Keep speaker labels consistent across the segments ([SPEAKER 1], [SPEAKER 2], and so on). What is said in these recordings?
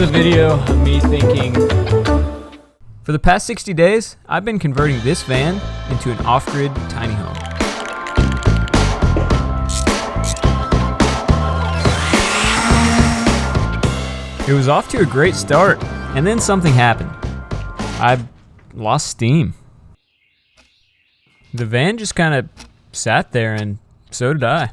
[SPEAKER 1] is a video of me thinking. For the past 60 days, I've been converting this van into an off-grid tiny home. It was off to a great start, and then something happened. I lost steam. The van just kind of sat there, and so did I.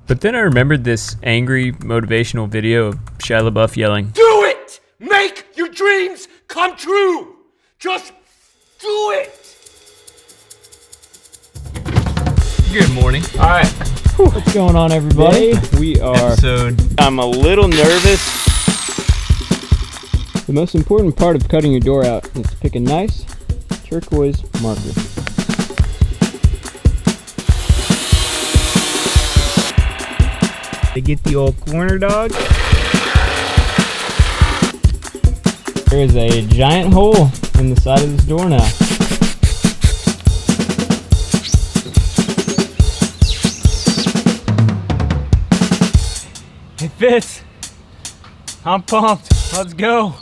[SPEAKER 1] But then I remembered this angry, motivational video of Shia LaBeouf yelling,
[SPEAKER 2] "Do it! Make your dreams come true! Just do it!"
[SPEAKER 1] Good morning.
[SPEAKER 3] All right, what's going on, everybody? We are. I'm a little nervous. The most important part of cutting your door out is to pick a nice turquoise marker. To get the old corner dog. There is a giant hole in the side of this door now.
[SPEAKER 1] It fits. I'm pumped. Let's go.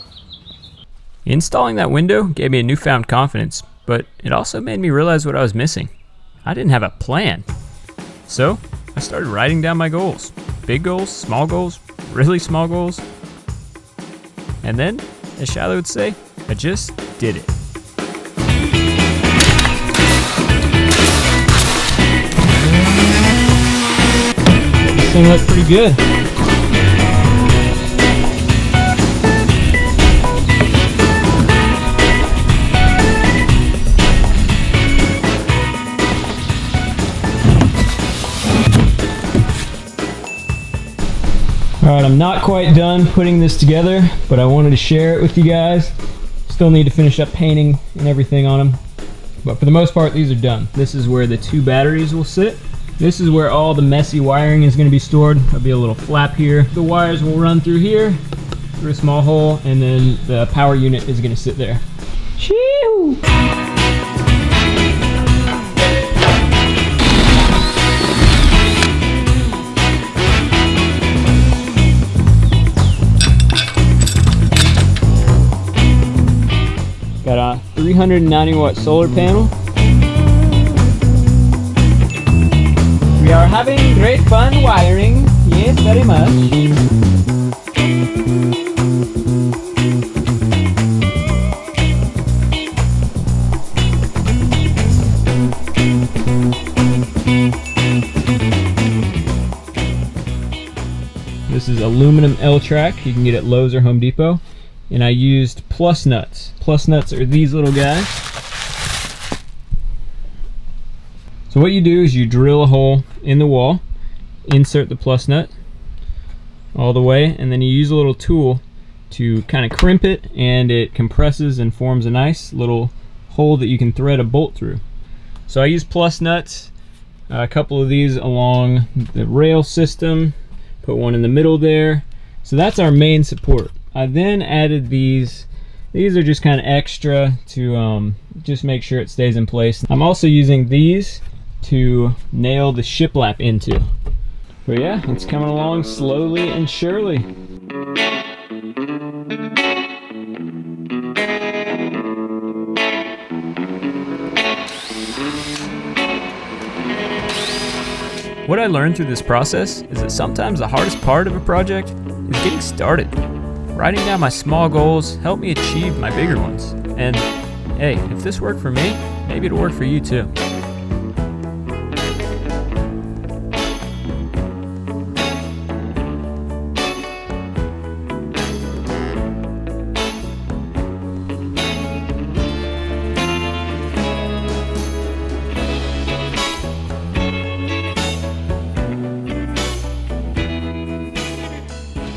[SPEAKER 1] Installing that window gave me a newfound confidence, but it also made me realize what I was missing. I didn't have a plan. So I started writing down my goals. Big goals, small goals, really small goals. And then, as Shiloh would say, I just did it.
[SPEAKER 3] This thing looks pretty good. Alright, I'm not quite done putting this together, but I wanted to share it with you guys. Still need to finish up painting and everything on them. But for the most part, these are done. This is where the 2 batteries will sit. This is where all the messy wiring is going to be stored. There'll be a little flap here. The wires will run through here, through a small hole, and then the power unit is going to sit there. Chee-hoo! Got a 390 watt solar panel. We are having great fun wiring. Yes, very much. This is aluminum L-track. You can get it at Lowe's or Home Depot. And I used plus nuts. Plus nuts are these little guys. So what you do is you drill a hole in the wall, insert the plus nut all the way, and then you use a little tool to kind of crimp it, and it compresses and forms a nice little hole that you can thread a bolt through. So I use plus nuts, a couple of these along the rail system, put one in the middle there. So that's our main support. I then added these. These are just kind of extra to just make sure it stays in place. I'm also using these to nail the shiplap into. But yeah, it's coming along slowly and surely.
[SPEAKER 1] What I learned through this process is that sometimes the hardest part of a project is getting started. Writing down my small goals helped me achieve my bigger ones. And hey, if this worked for me, maybe it'll work for you too.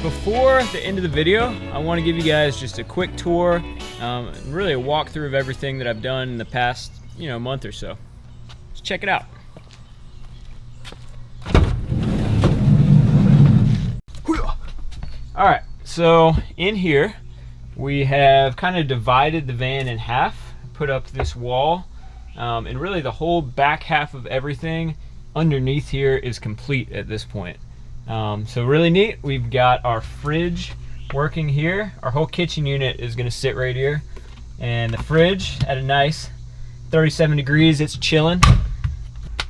[SPEAKER 1] Before the end of the video, I want to give you guys just a quick tour, really a walkthrough of everything that I've done in the past, month or so. Let's check it out. All right, so in here we have kind of divided the van in half, put up this wall, and really the whole back half of everything underneath here is complete at this point.
[SPEAKER 3] So really neat. We've got our fridge working here. Our whole kitchen unit is gonna sit right here. And the fridge at a nice 37 degrees, it's chilling.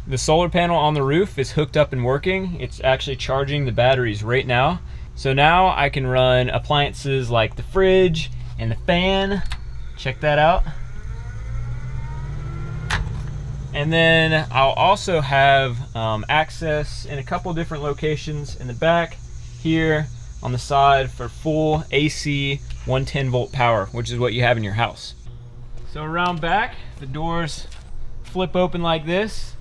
[SPEAKER 3] The solar panel on the roof is hooked up and working. It's actually charging the batteries right now. So now I can run appliances like the fridge and the fan. Check that out. And then I'll also have access in a couple different locations in the back, here on the side for full AC 110 volt power, which is what you have in your house. So around back, the doors flip open like this.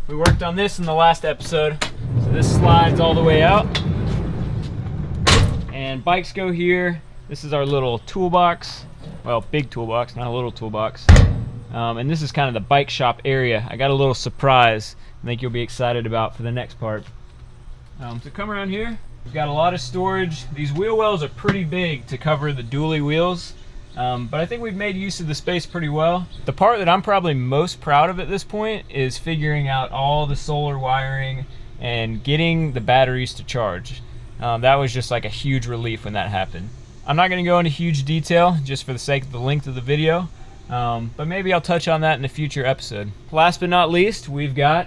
[SPEAKER 3] We worked on this in the last episode. So this slides all the way out. And bikes go here. This is our little toolbox. Well, big toolbox, not a little toolbox. And this is kind of the bike shop area. I got a little surprise I think you'll be excited about for the next part. So come around here. We've got a lot of storage. These wheel wells are pretty big to cover the dually wheels. But I think we've made use of the space pretty well. The part that I'm probably most proud of at this point is figuring out all the solar wiring and getting the batteries to charge. That was just like a huge relief when that happened. I'm not going to go into huge detail just for the sake of the length of the video, but maybe I'll touch on that in a future episode. Last but not least, we've got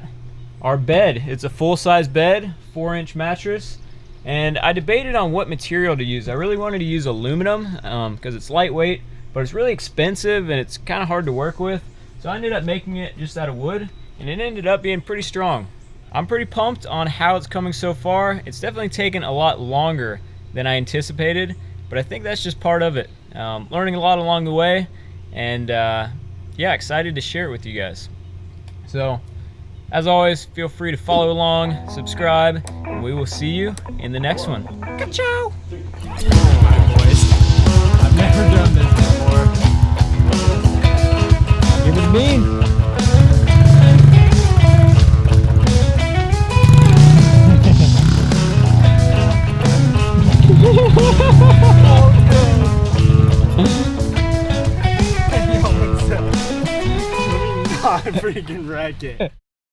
[SPEAKER 3] our bed. It's a full-size bed, 4-inch mattress. And I debated on what material to use. I really wanted to use aluminum because it's lightweight, but it's really expensive and it's kind of hard to work with. So I ended up making it just out of wood, and it ended up being pretty strong. I'm pretty pumped on how it's coming so far. It's definitely taken a lot longer than I anticipated, but I think that's just part of it. Learning a lot along the way, and yeah, excited to share it with you guys. So, as always, feel free to follow along, subscribe, and we will see you in the next one. Ka-chow!
[SPEAKER 1] I've never done this before. Give it a bean.
[SPEAKER 4] Not a freaking racket.